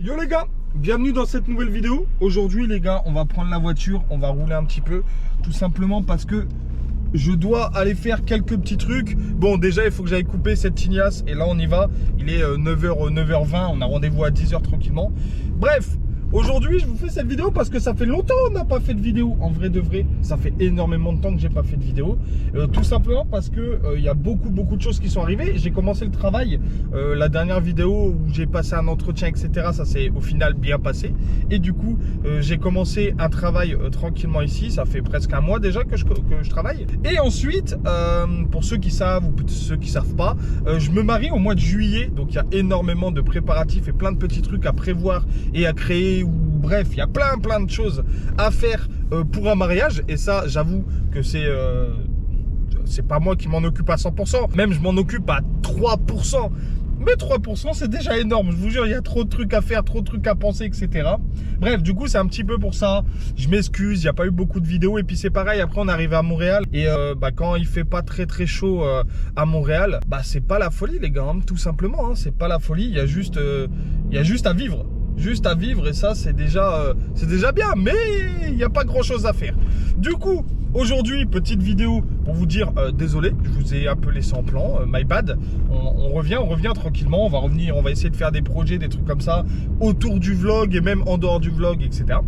Yo les gars, bienvenue dans cette nouvelle vidéo. Aujourd'hui les gars, on va prendre la voiture, on va rouler un petit peu. Tout simplement parce que je dois aller faire quelques petits trucs. Bon, déjà il faut que j'aille couper cette tignasse. Et là on y va, il est 9h, 9h20, on a rendez-vous à 10h tranquillement. Bref, aujourd'hui je vous fais cette vidéo parce que ça fait longtemps qu'on n'a pas fait de vidéo. En vrai de vrai, ça fait énormément de temps que j'ai pas fait de vidéo. Tout simplement parce que il y a beaucoup de choses qui sont arrivées. J'ai commencé le travail, la dernière vidéo où j'ai passé un entretien etc. Ça s'est au final bien passé. Et du coup j'ai commencé un travail tranquillement ici. Ça fait presque un mois déjà que je travaille. Et ensuite pour ceux qui savent ou ceux qui savent pas, je me marie au mois de juillet. Donc il y a énormément de préparatifs et plein de petits trucs à prévoir et à créer. Ou bref, il y a plein de choses à faire pour un mariage. Et ça, j'avoue que c'est pas moi qui m'en occupe à 100%. Même je m'en occupe à 3%. Mais 3% c'est déjà énorme. Je vous jure, il y a trop de trucs à faire, trop de trucs à penser, etc. Bref, du coup, c'est un petit peu pour ça. Je m'excuse, il n'y a pas eu beaucoup de vidéos. Et puis c'est pareil, après on est arrivé à Montréal. Et quand il fait pas très chaud à Montréal, c'est pas la folie les gars, hein, tout simplement. Hein, c'est pas la folie, il y a juste à vivre. Juste à vivre et ça c'est déjà bien, mais il n'y a pas grand chose à faire. Du coup aujourd'hui petite vidéo pour vous dire désolé, je vous ai un peu laissé en plan, my bad. On revient tranquillement, on va essayer de faire des projets, des trucs comme ça autour du vlog et même en dehors du vlog, etc.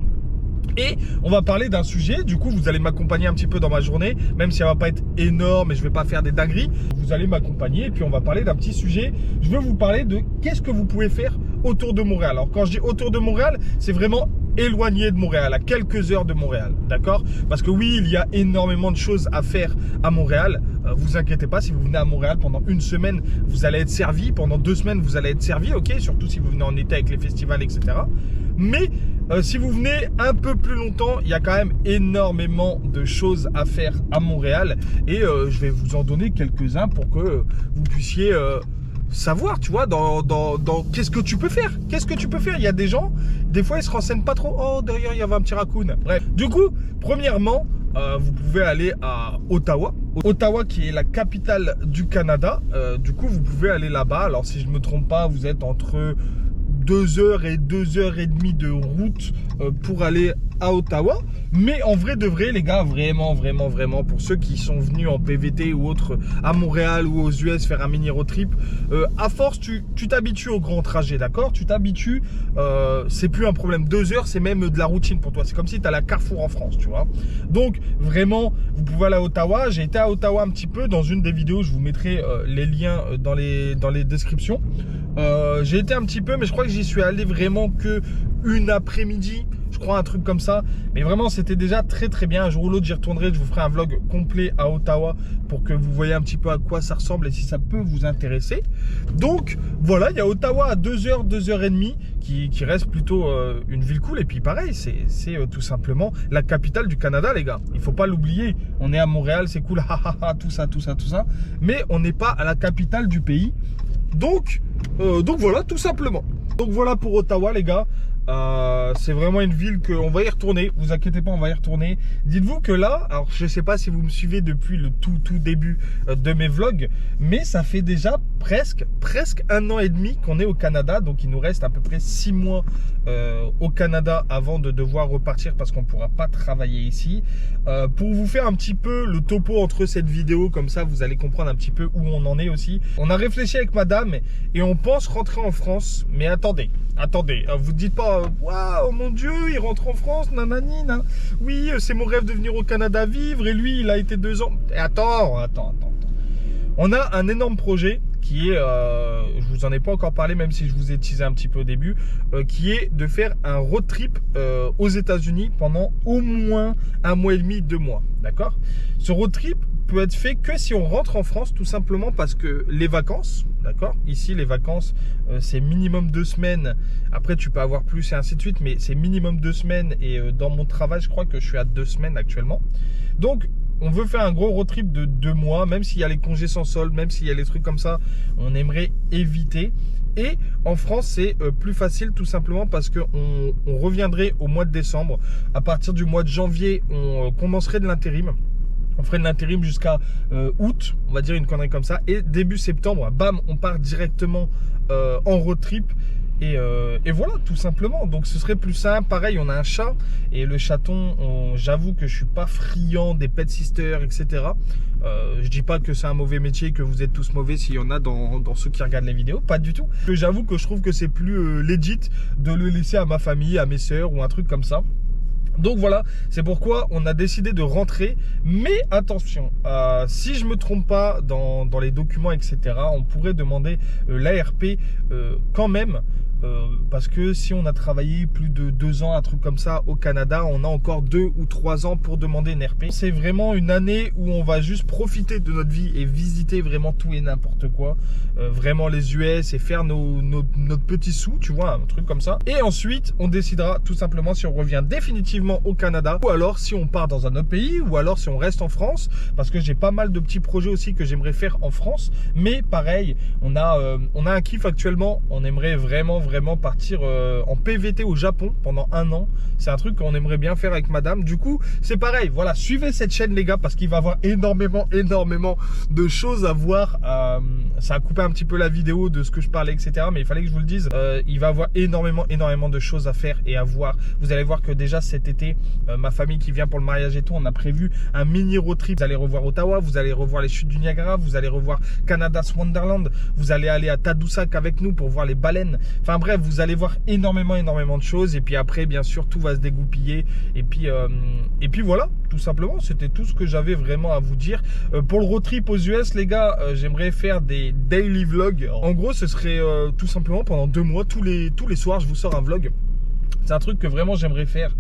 Et on va parler d'un sujet, du coup vous allez m'accompagner un petit peu dans ma journée, même si elle va pas être énorme et je vais pas faire des dingueries, vous allez m'accompagner et puis on va parler d'un petit sujet. Je veux vous parler de qu'est-ce que vous pouvez faire autour de Montréal. Alors quand je dis autour de Montréal, c'est vraiment éloigné de Montréal, à quelques heures de Montréal, d'accord? Parce que oui, il y a énormément de choses à faire à Montréal. Vous inquiétez pas, si vous venez à Montréal pendant une semaine, vous allez être servi. Pendant 2 semaines, vous allez être servi, ok? Surtout si vous venez en été avec les festivals, etc. Mais si vous venez un peu plus longtemps, il y a quand même énormément de choses à faire à Montréal. Et je vais vous en donner quelques-uns pour que vous puissiez savoir, tu vois, dans qu'est-ce que tu peux faire. Qu'est-ce que tu peux faire? Il y a des gens, des fois, ils se renseignent pas trop. Oh, derrière, il y avait un petit raccoon. Bref, du coup, premièrement, vous pouvez aller à Ottawa. Ottawa qui est la capitale du Canada. Du coup, vous pouvez aller là-bas. Alors, si je ne me trompe pas, vous êtes entre 2 heures et 2 heures et demie de route pour aller à Ottawa. Mais en vrai de vrai les gars, vraiment pour ceux qui sont venus en PVT ou autre à Montréal ou aux US faire un mini road trip, à force tu t'habitues au grand trajet, d'accord? Tu t'habitues, c'est plus un problème. 2 heures c'est même de la routine pour toi, c'est comme si tu as la Carrefour en France, tu vois. Donc vraiment vous pouvez aller à Ottawa. J'ai été à Ottawa un petit peu dans une des vidéos, je vous mettrai les liens dans les descriptions. J'ai été un petit peu, mais je crois que j'y suis allé vraiment que une après-midi, je crois, un truc comme ça. Mais vraiment c'était déjà très bien. Un jour ou l'autre j'y retournerai, je vous ferai un vlog complet à Ottawa pour que vous voyez un petit peu à quoi ça ressemble et si ça peut vous intéresser. Donc voilà, il y a Ottawa à 2 heures, 2 heures et demie qui reste plutôt une ville cool. Et puis pareil, c'est tout simplement la capitale du Canada les gars. Il faut pas l'oublier, on est à Montréal, c'est cool, tout ça. Mais on n'est pas à la capitale du pays. Donc voilà, tout simplement. Donc voilà pour Ottawa les gars. C'est vraiment une ville qu'on va y retourner, vous inquiétez pas, on va y retourner. Dites-vous que là, alors je sais pas si vous me suivez depuis le tout début de mes vlogs, mais ça fait déjà presque 1 an et demi qu'on est au Canada. Donc il nous reste à peu près 6 mois au Canada avant de devoir repartir parce qu'on pourra pas travailler ici. Pour vous faire un petit peu le topo entre cette vidéo, comme ça vous allez comprendre un petit peu où on en est aussi. On a réfléchi avec madame et on pense rentrer en France. Mais attendez, vous dites pas waouh mon dieu il rentre en France, nanani, nan. Oui c'est mon rêve de venir au Canada vivre et lui il a été 2 ans. Et attends. On a un énorme projet qui est, je vous en ai pas encore parlé même si je vous ai teasé un petit peu au début, qui est de faire un road trip aux États-Unis pendant au moins 1 mois et demi, 2 mois, d'accord? Ce road trip peut être fait que si on rentre en France, tout simplement parce que les vacances, d'accord? Ici les vacances c'est minimum 2 semaines, après tu peux avoir plus et ainsi de suite, mais c'est minimum 2 semaines et dans mon travail je crois que je suis à 2 semaines actuellement. Donc on veut faire un gros road trip de 2 mois, même s'il y a les congés sans solde, même s'il y a les trucs comme ça, on aimerait éviter. Et en France, c'est plus facile tout simplement parce qu'on reviendrait au mois de décembre. À partir du mois de janvier, on commencerait de l'intérim. On ferait de l'intérim jusqu'à août, on va dire une connerie comme ça. Et début septembre, bam, on part directement en road trip. Et voilà, tout simplement. Donc ce serait plus simple. Pareil, on a un chat. Et le chaton, j'avoue que je suis pas friand des pet sisters, etc. Je dis pas que c'est un mauvais métier, que vous êtes tous mauvais s'il y en a dans ceux qui regardent les vidéos. Pas du tout. J'avoue que je trouve que c'est plus legit de le laisser à ma famille, à mes sœurs ou un truc comme ça. Donc voilà, c'est pourquoi on a décidé de rentrer. Mais attention, si je me trompe pas dans les documents, etc., on pourrait demander l'ARP quand même. Parce que si on a travaillé plus de 2 ans, un truc comme ça au Canada, on a encore 2 ou 3 ans pour demander une RP. C'est vraiment une année où on va juste profiter de notre vie et visiter vraiment tout et n'importe quoi. Vraiment les US et faire notre petit sous, tu vois, un truc comme ça. Et ensuite, on décidera tout simplement si on revient définitivement au Canada ou alors si on part dans un autre pays ou alors si on reste en France. Parce que j'ai pas mal de petits projets aussi que j'aimerais faire en France. Mais pareil, on a un kiff actuellement. On aimerait vraiment partir en PVT au Japon pendant 1 an. C'est un truc qu'on aimerait bien faire avec madame. Du coup, c'est pareil. Voilà, suivez cette chaîne les gars parce qu'il va y avoir énormément de choses à voir. Ça a coupé un petit peu la vidéo de ce que je parlais, etc. Mais il fallait que je vous le dise. Il va y avoir énormément de choses à faire et à voir. Vous allez voir que déjà cet été, ma famille qui vient pour le mariage et tout, on a prévu un mini road trip. Vous allez revoir Ottawa, vous allez revoir les chutes du Niagara, vous allez revoir Canada's Wonderland, vous allez aller à Tadoussac avec nous pour voir les baleines. Enfin bref, vous allez voir énormément de choses. Et puis après, bien sûr, tout va se dégoupiller. Et puis voilà, tout simplement, c'était tout ce que j'avais vraiment à vous dire. Pour le road trip aux US, les gars, j'aimerais faire des daily vlogs. En gros, ce serait tout simplement pendant 2 mois, tous les soirs, je vous sors un vlog. C'est un truc que vraiment j'aimerais faire.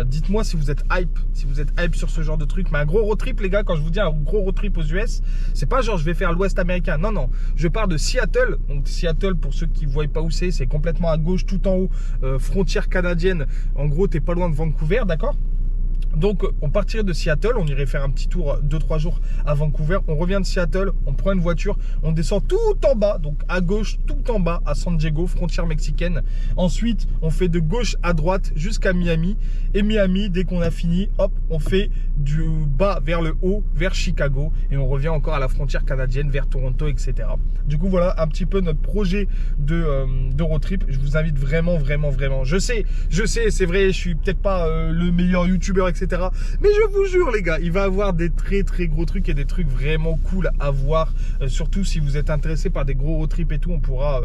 Dites-moi si vous êtes hype sur ce genre de truc. Mais un gros road trip les gars, quand je vous dis un gros road trip aux US, c'est pas genre je vais faire l'ouest américain. Non, je pars de Seattle. Donc Seattle, pour ceux qui ne voient pas où c'est complètement à gauche, tout en haut, frontière canadienne. En gros, t'es pas loin de Vancouver, d'accord? Donc on partirait de Seattle, on irait faire un petit tour 2-3 jours à Vancouver. On revient de Seattle, on prend une voiture, on descend tout en bas, donc à gauche, tout en bas à San Diego, frontière mexicaine. Ensuite, on fait de gauche à droite jusqu'à Miami. Et Miami, dès qu'on a fini, hop, on fait du bas vers le haut, vers Chicago. Et on revient encore à la frontière canadienne, vers Toronto, etc. Du coup, voilà un petit peu notre projet de road trip. Je vous invite vraiment. Je sais, c'est vrai, je suis peut-être pas le meilleur youtubeur, etc. Mais je vous jure les gars, il va y avoir des très gros trucs et des trucs vraiment cool à voir. Surtout si vous êtes intéressé par des gros road trips et tout, on pourra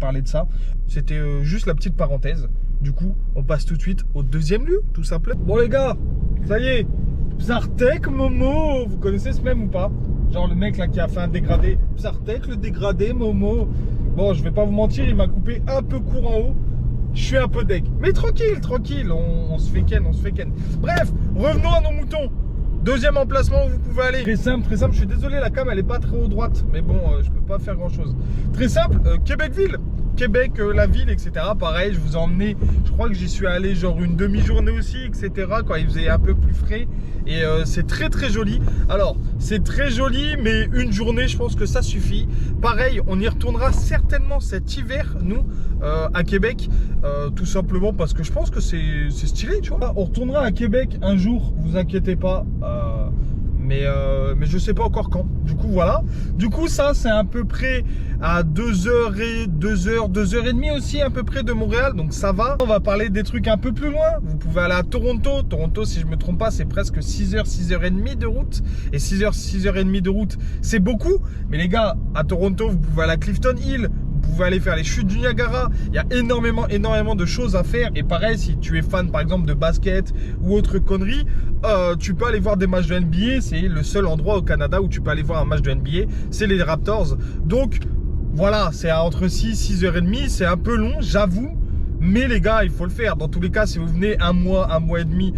parler de ça. C'était juste la petite parenthèse. Du coup, on passe tout de suite au deuxième lieu, tout simplement. Bon les gars, ça y est, Psartek Momo, vous connaissez ce même ou pas? Genre le mec là qui a fait un dégradé. Psartek le dégradé Momo. Bon, je vais pas vous mentir, il m'a coupé un peu court en haut. Je suis un peu deg. Mais tranquille, on se fait ken. Bref, revenons à nos moutons. Deuxième emplacement où vous pouvez aller. Très simple. Je suis désolé, la cam elle est pas très haut droite. Mais bon, je peux pas faire grand chose. Très simple, Québec-Ville. Québec, la ville, etc. Pareil, je vous ai emmené, je crois que j'y suis allé genre une demi-journée aussi, etc. Quand il faisait un peu plus frais. Et c'est très joli. Alors, c'est très joli, mais une journée, je pense que ça suffit. Pareil, on y retournera certainement cet hiver, nous, à Québec. Tout simplement parce que je pense que c'est stylé, tu vois. On retournera à Québec un jour, vous inquiétez pas. Mais je sais pas encore quand. Du coup voilà. Du coup ça c'est à peu près à 2h30 aussi à peu près de Montréal. Donc ça va. On va parler des trucs un peu plus loin. Vous pouvez aller à Toronto. Toronto si je me trompe pas c'est presque 6h30 de route. Et 6h30 de route c'est beaucoup. Mais les gars à Toronto vous pouvez aller à Clifton Hill. Vous pouvez aller faire les chutes du Niagara. Il y a énormément de choses à faire. Et pareil, si tu es fan par exemple de basket ou autre conneries, tu peux aller voir des matchs de NBA. C'est le seul endroit au Canada où tu peux aller voir un match de NBA. C'est les Raptors. Donc voilà, c'est entre 6h30. C'est un peu long, j'avoue. Mais les gars, il faut le faire. Dans tous les cas, si vous venez un mois et demi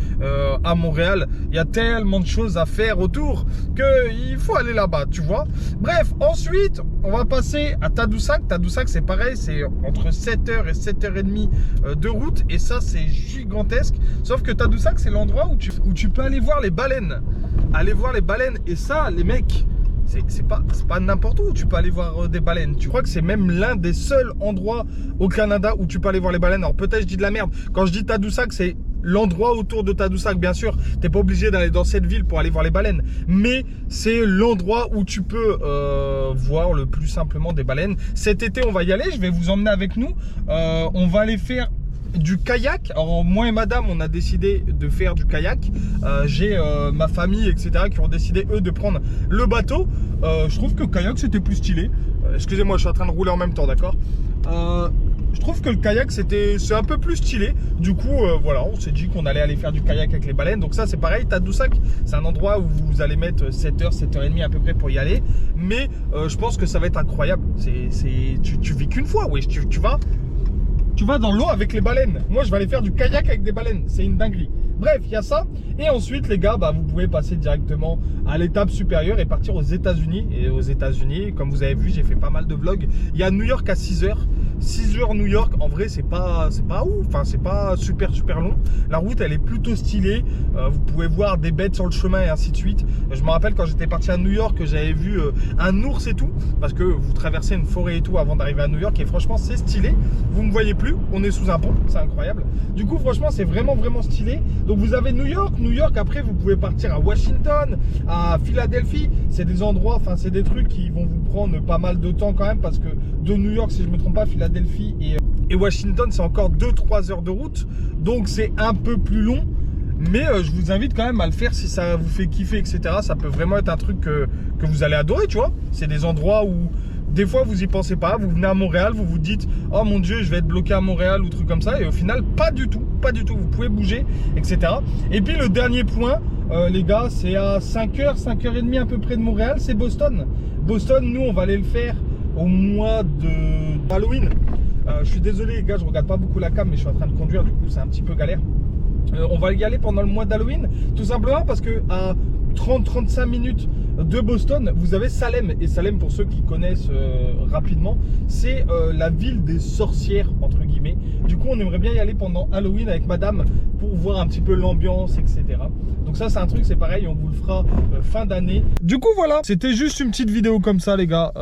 à Montréal, il y a tellement de choses à faire autour qu'il faut aller là-bas, tu vois. Bref, ensuite, on va passer à Tadoussac. Tadoussac, c'est pareil, c'est entre 7h et 7h30 de route. Et ça, c'est gigantesque. Sauf que Tadoussac, c'est l'endroit où tu peux aller voir les baleines. Aller voir les baleines. Et ça, les mecs... C'est pas n'importe où tu peux aller voir des baleines. Tu crois que c'est même l'un des seuls endroits au Canada où tu peux aller voir les baleines. Alors peut-être je dis de la merde. Quand je dis Tadoussac, c'est l'endroit autour de Tadoussac. Bien sûr, t'es pas obligé d'aller dans cette ville pour aller voir les baleines, mais c'est l'endroit où tu peux voir le plus simplement des baleines. Cet été, on va y aller, je vais vous emmener avec nous. On va aller faire du kayak. Alors moi et madame, on a décidé de faire du kayak. J'ai ma famille, etc., qui ont décidé eux de prendre le bateau. Je trouve que le kayak c'était plus stylé. Excusez-moi, je suis en train de rouler en même temps, d'accord. Je trouve que le kayak c'est un peu plus stylé. Du coup voilà, on s'est dit qu'on allait aller faire du kayak avec les baleines. Donc ça c'est pareil, Tadoussac, c'est un endroit où vous allez mettre 7h, 7h30 à peu près pour y aller. Mais je pense que ça va être incroyable. Tu vis qu'une fois, oui, tu vas dans l'eau avec les baleines. Moi, je vais aller faire du kayak avec des baleines. C'est une dinguerie. Bref, il y a ça. Et ensuite, les gars, vous pouvez passer directement à l'étape supérieure et partir aux États-Unis. Et aux États-Unis, comme vous avez vu, j'ai fait pas mal de vlogs. Il y a New York à 6h. 6h New York, en vrai, c'est pas ouf. Enfin, c'est pas super long. La route, elle est plutôt stylée. Vous pouvez voir des bêtes sur le chemin et ainsi de suite. Je me rappelle quand j'étais parti à New York, j'avais vu un ours et tout. Parce que vous traversez une forêt et tout avant d'arriver à New York. Et franchement, c'est stylé. Vous me voyez plus. On est sous un pont, c'est incroyable. Du coup, franchement, c'est vraiment stylé. Donc, vous avez New York. New York, après, vous pouvez partir à Washington, à Philadelphie. C'est des endroits, enfin, c'est des trucs qui vont vous prendre pas mal de temps quand même. Parce que de New York, si je me trompe pas, Philadelphie et Washington, c'est encore 2-3 heures de route. Donc, c'est un peu plus long. Mais je vous invite quand même à le faire si ça vous fait kiffer, etc. Ça peut vraiment être un truc que vous allez adorer, tu vois. C'est des endroits où des fois vous y pensez pas, vous venez à Montréal, vous vous dites oh mon dieu je vais être bloqué à Montréal ou truc comme ça, et au final pas du tout, vous pouvez bouger, etc. Et puis le dernier point les gars, c'est à 5h, 5h30 à peu près de Montréal, c'est Boston. Boston, nous on va aller le faire au mois de Halloween. Je suis désolé les gars, je regarde pas beaucoup la cam mais je suis en train de conduire, du coup c'est un petit peu galère. On va y aller pendant le mois d'Halloween, tout simplement parce que à 30-35 minutes de Boston, vous avez Salem. Et Salem, pour ceux qui connaissent rapidement, c'est la ville des sorcières, entre guillemets. Du coup, on aimerait bien y aller pendant Halloween avec madame pour voir un petit peu l'ambiance, etc. Donc ça, c'est un truc, c'est pareil, on vous le fera fin d'année. Du coup, voilà, c'était juste une petite vidéo comme ça, les gars.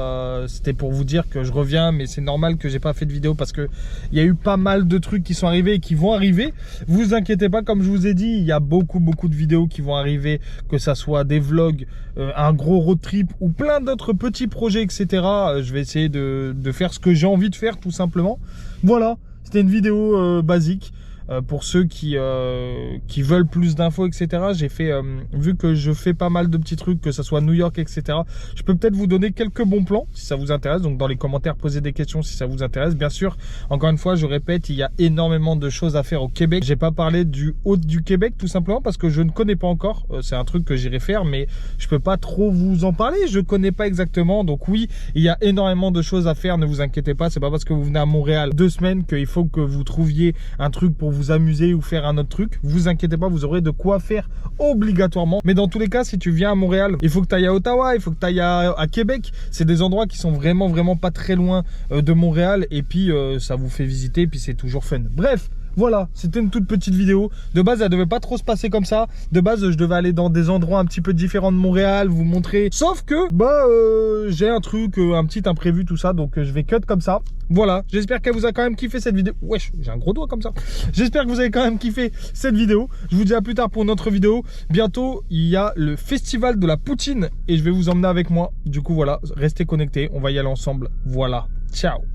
C'était pour vous dire que je reviens, mais c'est normal que j'ai pas fait de vidéo parce que il y a eu pas mal de trucs qui sont arrivés et qui vont arriver. Vous inquiétez pas, comme je vous ai dit, il y a beaucoup de vidéos qui vont arriver, que ça soit des vlogs, un gros road trip ou plein d'autres petits projets, etc. Je vais essayer de faire ce que j'ai envie de faire, tout simplement. Voilà, c'était une vidéo basique. Pour ceux qui veulent plus d'infos, etc. J'ai fait, vu que je fais pas mal de petits trucs, que ce soit New York, etc. Je peux peut-être vous donner quelques bons plans si ça vous intéresse. Donc dans les commentaires, posez des questions si ça vous intéresse. Bien sûr, encore une fois, je répète, il y a énormément de choses à faire au Québec. J'ai pas parlé du haut du Québec tout simplement parce que je ne connais pas encore. C'est un truc que j'irai faire, mais je peux pas trop vous en parler. Je connais pas exactement. Donc oui, il y a énormément de choses à faire. Ne vous inquiétez pas. C'est pas parce que vous venez à Montréal 2 semaines qu'il faut que vous trouviez un truc pour vous amuser ou faire un autre truc. Vous inquiétez pas, vous aurez de quoi faire obligatoirement. Mais dans tous les cas, si tu viens à Montréal, il faut que tu ailles à Ottawa, il faut que tu ailles à Québec. C'est des endroits qui sont vraiment pas très loin de Montréal. Et puis ça vous fait visiter, et puis c'est toujours fun. Bref, voilà, c'était une toute petite vidéo. De base, elle devait pas trop se passer comme ça. De base, je devais aller dans des endroits un petit peu différents de Montréal, vous montrer. Sauf que, j'ai un truc, un petit imprévu, tout ça. Donc, je vais cut comme ça. Voilà, j'espère qu'elle vous a quand même kiffé cette vidéo. Wesh, j'ai un gros doigt comme ça. J'espère que vous avez quand même kiffé cette vidéo. Je vous dis à plus tard pour une autre vidéo. Bientôt, il y a le festival de la poutine et je vais vous emmener avec moi. Du coup, voilà, restez connectés. On va y aller ensemble. Voilà, ciao.